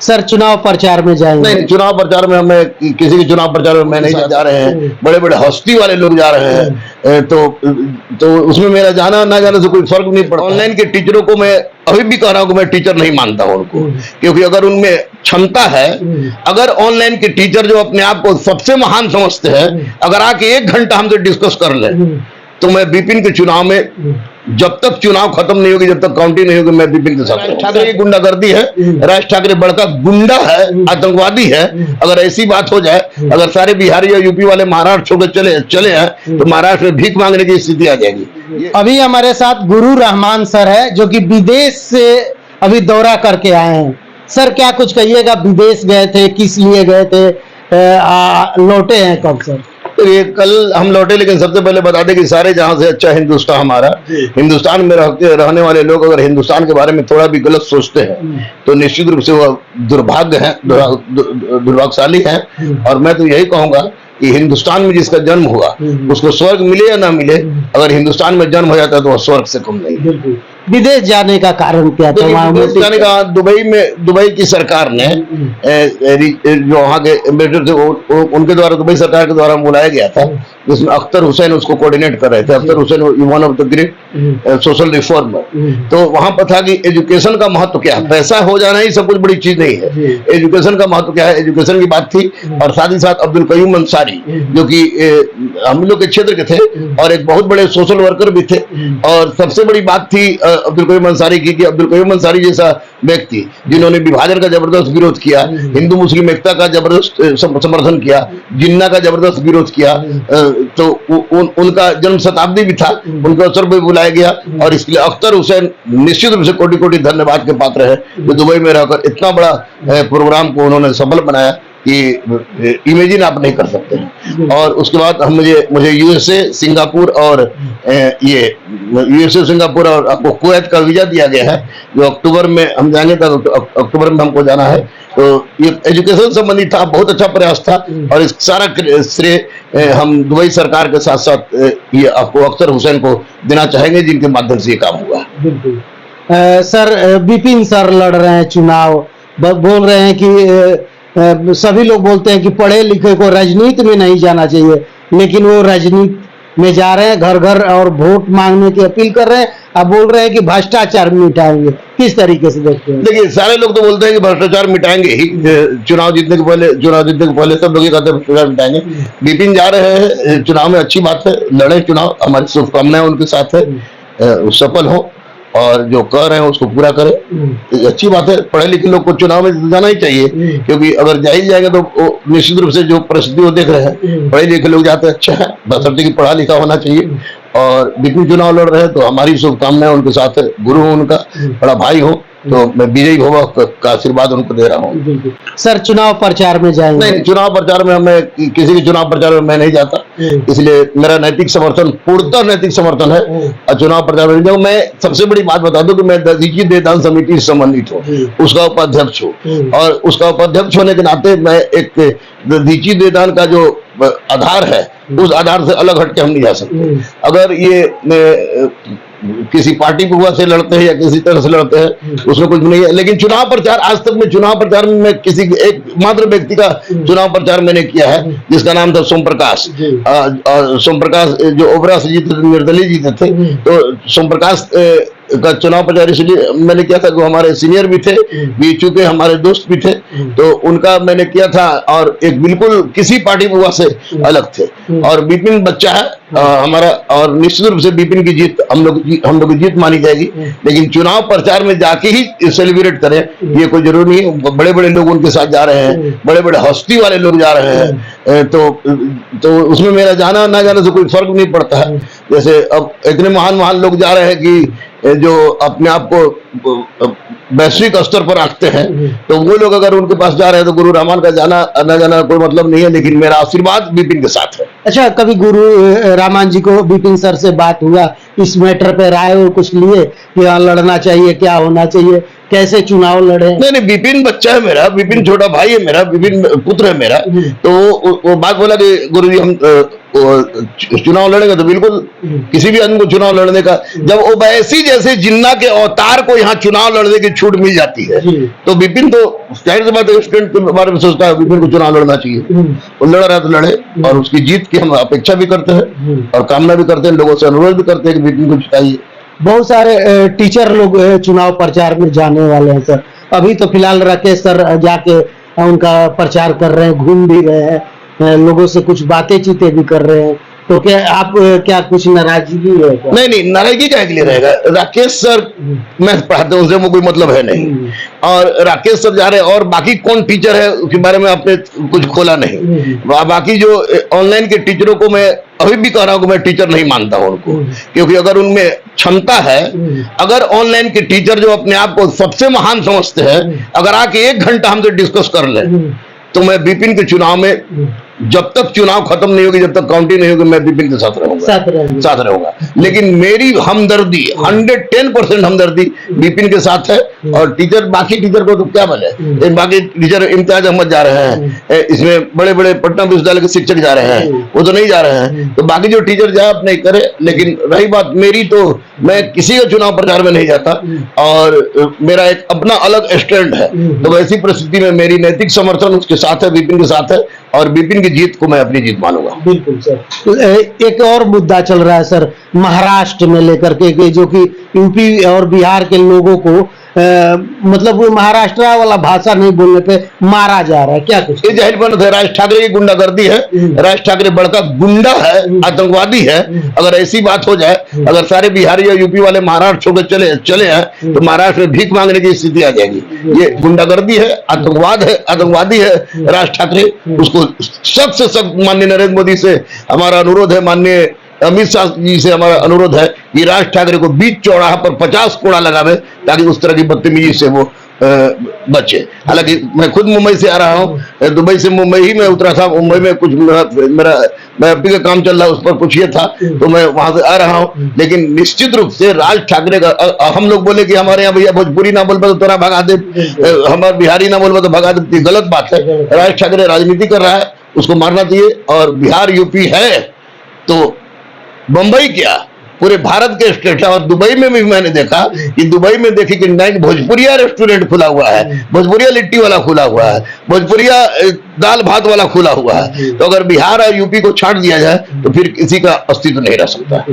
Sir चुनाव प्रचार में जाएंगे? नहीं, चुनाव प्रचार में हमें किसी के चुनाव प्रचार में मैं नहीं जा रहे हैं, बड़े बड़े हस्ती वाले लोग जा रहे हैं, तो उसमें मेरा जाना ना जाने से कोई फर्क नहीं पड़ता। ऑनलाइन के टीचरों को मैं अभी भी कह रहा हूं कि मैं टीचर नहीं मानता हूं उनको, क्योंकि अगर उनमें क्षमता है, अगर ऑनलाइन के टीचर जो अपने आप को सबसे महान समझते हैं, अगर आके 1 घंटा हमसे डिस्कस कर ले, तो मैं विपिन के चुनाव में, जब तक चुनाव खत्म नहीं होगी, जब तक काउंटिंग नहीं होगी, मैं विपिन के साथ। राज ठाकरे की गुंडागर्दी है, राज ठाकरे बड़का गुंडा है, आतंकवादी है। अगर ऐसी बात हो जाए, अगर सारे बिहारी या यूपी वाले महाराष्ट्र छोड़कर चले हैं, तो महाराष्ट्र में भीख मांगने की स्थिति आ जाएगी। अभी हमारे साथ गुरु रहमान सर है, जो कि विदेश से अभी दौरा करके आए हैं। सर क्या कुछ कहिएगा, विदेश गए थे, किस लिए गए थे, लौटे हैं कब सर? ये कल हम लौटे, लेकिन सबसे पहले बता दें कि सारे जहां से अच्छा हिंदुस्तान हमारा, हिंदुस्तान में रहने वाले लोग अगर हिंदुस्तान के बारे में थोड़ा भी गलत सोचते हैं तो निश्चित रूप से वो दुर्भाग्य है, दुर्भाग्यशाली है। और मैं तो यही कहूंगा कि हिंदुस्तान में जिसका जन्म हुआ उसको स्वर्ग मिले या ना मिले, अगर हिंदुस्तान में जन्म हो जाता है तो वह स्वर्ग से कम नहीं। विदेश जाने का कारण क्या था? विदेश जाने का, दुबई की सरकार ने, जो वहाँ के एम्बेसडर थे उनके द्वारा, दुबई सरकार के द्वारा बुलाया गया था, जिसमें अख्तर हुसैन उसको कोऑर्डिनेट कर रहे थे। Akhtar Hussain one of the great social reformer. तो वहां पर था कि एजुकेशन का महत्व क्या है, पैसा हो जाना ही सब कुछ बड़ी चीज नहीं है, एजुकेशन का महत्व क्या है, एजुकेशन की बात थी। और साथ ही साथ अब्दुल कयूम अंसारी, जो कि हम लोग के क्षेत्र के थे और एक बहुत बड़े सोशल वर्कर भी थे। और सबसे बड़ी बात थी अब्दुल कयूम अंसारी की, कि अब्दुल कयूम अंसारी जैसा व्यक्ति जिन्होंने विभाजन का जबरदस्त विरोध किया, हिंदू मुस्लिम एकता का जबरदस्त समर्थन किया, जिन्ना का जबरदस्त विरोध किया, तो उनका जन्म शताब्दी भी था, उनके अवसर पर बुलाया गया। और इसलिए अख्तर हुसैन निश्चित रूप से कोटि कोटि धन्यवाद के पात्र है, जो दुबई में रहकर इतना बड़ा प्रोग्राम को उन्होंने सफल बनाया कि इमेजिन आप नहीं कर सकते। और उसके बाद मुझे यूएसए, सिंगापुर और सिंगापुर और आपको कुवैत का वीजा दिया गया है, जो अक्टूबर में हम जाएंगे, तब अक्टूबर में हमको जाना है। तो ये एजुकेशन संबंधी था, बहुत अच्छा प्रयास था। और इस सारा श्रेय हम दुबई सरकार के साथ साथ ये आपको अख्तर हुसैन को देना चाहेंगे, जिनके माध्यम से ये काम हुआ। बिल्कुल। सर विपिन सर लड़ रहे हैं चुनाव, बोल रहे हैं कि सभी लोग बोलते हैं कि पढ़े लिखे को राजनीति में नहीं जाना चाहिए, लेकिन वो राजनीति में जा रहे हैं, घर घर और वोट मांगने की अपील कर रहे हैं। अब बोल रहे हैं कि भ्रष्टाचार मिटाएंगे, किस तरीके से देखते हैं? देखिए, सारे लोग तो बोलते हैं कि भ्रष्टाचार मिटाएंगे ही, चुनाव जीतने के पहले सब लोग कहते हैं भ्रष्टाचार मिटाएंगे। विपिन जा रहे हैं चुनाव में, अच्छी बात है, लड़े चुनाव, हमारी शुभकामनाएं उनके साथ है, सफल हो और जो कर रहे हैं उसको पूरा करें, अच्छी बात है। पढ़े लिखे लोग को चुनाव में जाना ही चाहिए, क्योंकि अगर जा ही जाएंगे तो निश्चित रूप से जो परिस्थिति वो देख रहे हैं, पढ़े लिखे लोग जाते हैं, अच्छा है, बशर्ते कि पढ़ा लिखा होना चाहिए। और विपिन चुनाव लड़ रहे हैं तो हमारी शुभकामनाएं उनके साथ है, गुरु हो उनका, बड़ा भाई हो, तो मैं विजयी भव का आशीर्वाद उनको दे रहा हूँ। सर चुनाव प्रचार में जाएंगे? नहीं, चुनाव प्रचार में हमें किसी के चुनाव प्रचार में मैं नहीं जाता, इसलिए मेरा नैतिक समर्थन, पूर्णतः नैतिक समर्थन है। चुनाव प्रचार में जब मैं सबसे बड़ी बात बता दूं कि मैं दधीची देदान समिति से संबंधित हूँ, उसका उपाध्यक्ष हूँ, और उसका उपाध्यक्ष होने के नाते मैं एक दधीची देदान का जो आधार है, उस आधार से अलग हटके हम नहीं जा सकते। अगर ये किसी पार्टी बुआ से लड़ते हैं या किसी तरह से लड़ते हैं, उसमें कुछ नहीं है। लेकिन चुनाव प्रचार, आज तक में चुनाव प्रचार में मैं किसी एक मात्र व्यक्ति का चुनाव प्रचार मैंने किया है, जिसका नाम था सोम प्रकाश। सोम प्रकाश जो ओबरा से जीते थे, निर्दलीय जीते थे, तो सोम प्रकाश का चुनाव प्रचार इसलिए मैंने किया था कि हमारे सीनियर भी थे, बीच चुके हमारे दोस्त भी थे, तो उनका मैंने किया था। और एक बिल्कुल किसी पार्टी बुआ से अलग थे। और विपिन बच्चा है हमारा, और निश्चित रूप से विपिन की जीत हम लोग की जीत मानी जाएगी। लेकिन चुनाव प्रचार में जाके ही सेलिब्रेट करें ये कोई जरूरी नहीं है। बड़े बड़े लोग उनके साथ जा रहे हैं, बड़े बड़े हस्ती वाले लोग जा रहे हैं, तो उसमें मेरा जाना ना जाने से कोई फर्क नहीं पड़ता है। जैसे अब इतने महान लोग जा रहे हैं कि जो अपने आप को वैश्विक स्तर पर रखते हैं, तो वो लोग अगर उनके पास जा रहे हैं तो गुरु रहमान का जाना ना जाना कोई मतलब नहीं है। लेकिन मेरा आशीर्वाद विपिन के साथ है। अच्छा, कभी गुरु रहमान जी को विपिन सर से बात हुआ इस मैटर पे राय और कुछ लिए कि हाँ लड़ना चाहिए, क्या होना चाहिए, कैसे चुनाव लड़े? नहीं नहीं, विपिन बच्चा है मेरा, विपिन छोटा भाई है मेरा, विपिन पुत्र है मेरा। तो वो बात बोला कि गुरुजी हम चुनाव लड़ेंगे, तो बिल्कुल किसी भी आदमी को चुनाव लड़ने का, जब ओवैसी जैसे जिन्ना के अवतार को यहाँ चुनाव लड़ने की छूट मिल जाती है, तो विपिन तो जाहिर सी बात है स्टूडेंट के बारे में सोचता है, विपिन को चुनाव लड़ना चाहिए। वो लड़ रहा है तो लड़े, और उसकी जीत की हम अपेक्षा भी करते हैं और कामना भी करते हैं, लोगों से अनुरोध भी करते हैं कि विपिन को जिताइए। बहुत सारे टीचर लोग चुनाव प्रचार में जाने वाले हैं सर। अभी तो फिलहाल राकेश सर जाके उनका प्रचार कर रहे हैं, घूम भी रहे हैं, लोगों से कुछ बातें चीतें भी कर रहे हैं। तो क्या आप क्या कुछ नाराजगी है क्या? नहीं नहीं, नाराजगी क्या के लिए रहेगा? राकेश सर मैं पढ़ाते हूँ, उनसे मुझे कोई मतलब है नहीं। और राकेश सर जा रहे हैं, और बाकी कौन टीचर है उसके बारे में आपने कुछ खोला नहीं। बाकी जो ऑनलाइन के टीचरों को मैं अभी भी कह रहा हूँ कि मैं टीचर नहीं मानता हूँ उनको, क्योंकि अगर उनमें क्षमता है, अगर ऑनलाइन के टीचर जो अपने आप को सबसे महान समझते हैं, अगर आके 1 घंटा हमसे डिस्कस कर ले, तो मैं विपिन के चुनाव में, जब तक चुनाव खत्म नहीं होगी, जब तक काउंटिंग नहीं होगी, मैं विपिन के साथ रहूंगा। लेकिन मेरी हमदर्दी 110% हमदर्दी विपिन के साथ है। और टीचर, बाकी टीचर को तो क्या बोले, बाकी टीचर इम्तियाज अहमद जा रहे हैं, इसमें बड़े बड़े पटना विश्वविद्यालय के शिक्षक जा रहे हैं, वो तो नहीं जा रहे हैं। तो बाकी जो टीचर जाए अपने करे, लेकिन रही बात मेरी, तो मैं किसी का चुनाव प्रचार में नहीं जाता, और मेरा एक अपना अलग स्टैंड है। तो वैसी परिस्थिति में मेरी नैतिक समर्थन उसके साथ है, विपिन के साथ है, और विपिन की जीत को मैं अपनी जीत मानूंगा। बिल्कुल सर। एक और मुद्दा चल रहा है सर महाराष्ट्र में लेकर के, जो कि यूपी और बिहार के लोगों को मतलब वो महाराष्ट्र वाला भाषा नहीं बोलने पे मारा जा रहा है, क्या कुछ? ये जाहिर बात है, राज ठाकरे की गुंडागर्दी है। राज ठाकरे बड़का गुंडा है, आतंकवादी है। अगर ऐसी बात हो जाए, अगर सारे बिहारी और यूपी वाले महाराष्ट्र छोड़कर चले हैं, तो महाराष्ट्र में भीख मांगने की स्थिति आ जाएगी। ये गुंडागर्दी है, आतंकवाद है, आतंकवादी है राज ठाकरे। उसको सख्त से सख्त माननीय नरेंद्र मोदी से हमारा अनुरोध है, माननीय अमित शाह जी से हमारा अनुरोध है कि राज ठाकरे को बीच चौराहा पर 50 कोड़ा लगावे, ताकि उस तरह की बदतमीजी से वो बचे। हालांकि मैं खुद मुंबई से आ रहा हूँ, दुबई से मुंबई ही मैं उतरा था। मुंबई में कुछ मेरा मैपिंग का काम चल रहा है, उस पर कुछ ये था, तो मैं वहां से आ रहा हूँ। लेकिन निश्चित रूप से राज ठाकरे का, हम लोग बोले कि हमारे यहाँ भैया भोजपुरी ना बोल तो तोरा भगा दे, हमारे बिहारी ना बोल तो भगा दे, गलत बात है। राज ठाकरे राजनीति कर रहा है, उसको मारना चाहिए। और बिहार यूपी है तो बंबई क्या, पूरे भारत के स्टेट है। और दुबई में भी मैंने देखा कि दुबई में देखी कि नाइट भोजपुरिया रेस्टोरेंट खुला हुआ है, भोजपुरिया लिट्टी वाला खुला हुआ है, भोजपुरिया दाल भात वाला खुला हुआ है। तो अगर बिहार और यूपी को छाट दिया जाए, तो फिर किसी का अस्तित्व नहीं रह सकता।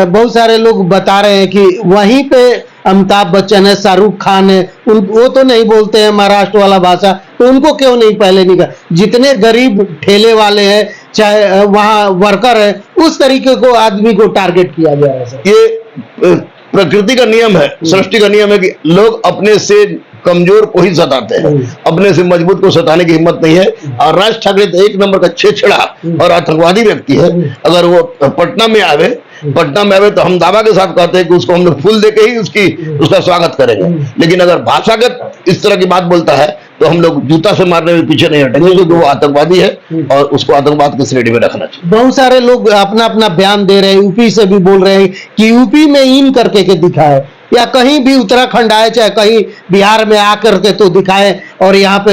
बहुत सारे लोग बता रहे हैं कि वहीं पे अमिताभ बच्चन है, शाहरुख खान है, वो तो नहीं बोलते हैं महाराष्ट्र वाला भाषा, तो उनको क्यों नहीं पहले निकाल? जितने गरीब ठेले वाले हैं, चाहे वहाँ वर्कर है, उस तरीके को आदमी को टारगेट किया गया है सर। ये प्रकृति का नियम है, सृष्टि का नियम है कि लोग अपने से कमजोर को ही सताते हैं, अपने से मजबूत को सताने की हिम्मत नहीं है। और राज ठाकरे तो 1 नंबर का छेछड़ा और आतंकवादी व्यक्ति है। अगर वो पटना में आवे तो हम दावा के साथ कहते हैं कि उसको हम लोग फूल देके ही उसका स्वागत करेंगे। लेकिन अगर भाषागत इस तरह की बात बोलता है, तो हम लोग जूता से मारने में पीछे नहीं हटेंगे, क्योंकि वो आतंकवादी है और उसको आतंकवाद की श्रेणी में रखना चाहिए। बहुत सारे लोग अपना अपना बयान दे रहे हैं, यूपी से भी बोल रहे हैं कि यूपी में इन करके के दिखाए, या कहीं भी उत्तराखंड आए, चाहे कहीं बिहार में आकर के तो दिखाए, और यहाँ पे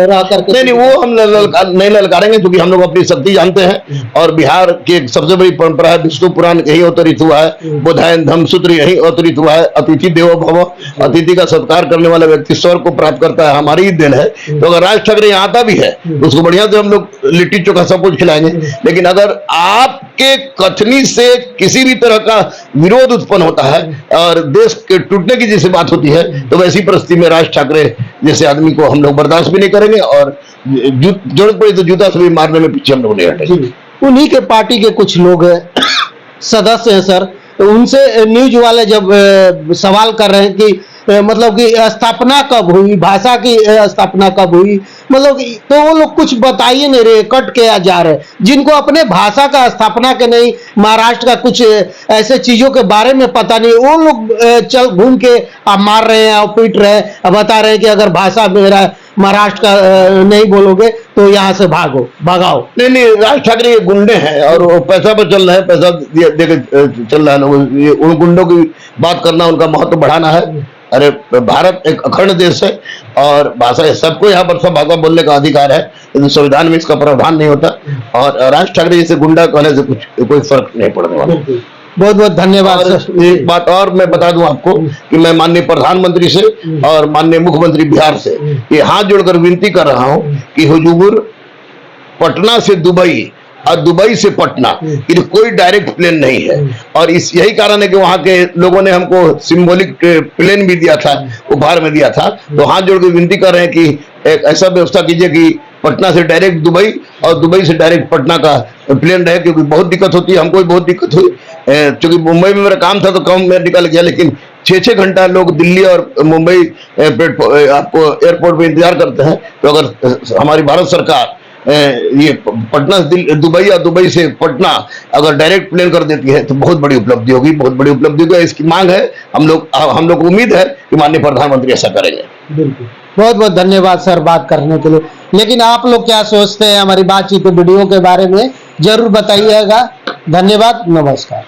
रह करके नहीं, वो हम नहीं ललकारेंगे, क्योंकि हम लोग अपनी शक्ति जानते हैं। और बिहार की एक सबसे बड़ी परंपरा है, विष्णु पुराण यही अवतरित हुआ है, बुधायन धम्मसूत्र यही अवतरित हुआ है, अतिथि देवो भव, अतिथि का सत्कार करने वाला व्यक्ति स्वर्ग को प्राप्त करता है, हमारी ही देन है। तो अगर राज ठाकरे यहाँ आता भी है, तो उसको बढ़िया से हम लोग लिट्टी चोखा सब कुछ खिलाएंगे। लेकिन अगर आपके कथनी से किसी भी तरह का विरोध उत्पन्न होता है और देश के टूटने की जैसी बात होती है, तो वैसी परिस्थिति में राज ठाकरे जैसे आदमी को हम लोग बर्दाश्त भी नहीं करेंगे, और जरूरत पड़ी तो जूता से भी मारने में पीछे हम लोग नहीं हटेंगे। उन्हीं के पार्टी के कुछ लोग सदस्य हैं सर, उनसे न्यूज वाले जब सवाल कर रहे हैं कि मतलब कि स्थापना कब हुई, भाषा की स्थापना कब हुई, मतलब तो वो लोग कुछ बताइए नहीं रहे, कट के जा रहे, जिनको अपने भाषा का स्थापना के नहीं, महाराष्ट्र का कुछ ऐसे चीजों के बारे में पता नहीं, वो लोग चल घूम के मार रहे हैं और पीट रहे हैं, बता रहे हैं कि अगर भाषा मेरा महाराष्ट्र का नहीं बोलोगे तो यहाँ से भगाओ। नहीं नहीं, राज ठाकरे ये गुंडे हैं और वो पैसा पर चल रहे हैं, पैसा दे के चल रहा है लोग। ये उन गुंडों की बात करना, उनका महत्व बढ़ाना है। अरे भारत एक अखंड देश है और भाषा सबको यहाँ पर सब भाषा बोलने का अधिकार है, लेकिन संविधान में इसका प्रावधान नहीं होता। और राज ठाकरे जैसे गुंडा कहने से कोई फर्क नहीं पड़ने वाला। बहुत बहुत धन्यवाद सर। एक बात और मैं बता दूं आपको कि मैं माननीय प्रधानमंत्री से और माननीय मुख्यमंत्री बिहार से ये हाथ जोड़कर विनती कर रहा हूं कि हुजूर, पटना से दुबई और दुबई से पटना ये कोई डायरेक्ट प्लेन नहीं है, और इस यही कारण है कि वहां के लोगों ने हमको सिंबॉलिक प्लेन भी दिया था, उपहार में दिया था। तो हाथ जोड़ के विनती कर रहे हैं कि एक ऐसा व्यवस्था कीजिए कि पटना से डायरेक्ट दुबई और दुबई से डायरेक्ट पटना का प्लेन रहे, क्योंकि बहुत दिक्कत होती है, हमको भी बहुत दिक्कत हुई। क्योंकि मुंबई में मेरा काम था तो कम में निकल गया, लेकिन 6-6 घंटा लोग दिल्ली और मुंबई आपको एयरपोर्ट पे इंतजार करते हैं। तो अगर हमारी भारत सरकार ये पटना से दुबई और दुबई से पटना अगर डायरेक्ट प्लेन कर देती है तो बहुत बड़ी उपलब्धि होगी, बहुत बड़ी उपलब्धि होगी। इसकी मांग है, हम लोग को उम्मीद है कि माननीय प्रधानमंत्री ऐसा करेंगे। बिल्कुल, बहुत बहुत धन्यवाद सर बात करने के लिए। लेकिन आप लोग क्या सोचते हैं हमारी बातचीत वीडियो के बारे में, जरूर बताइएगा। धन्यवाद, नमस्कार।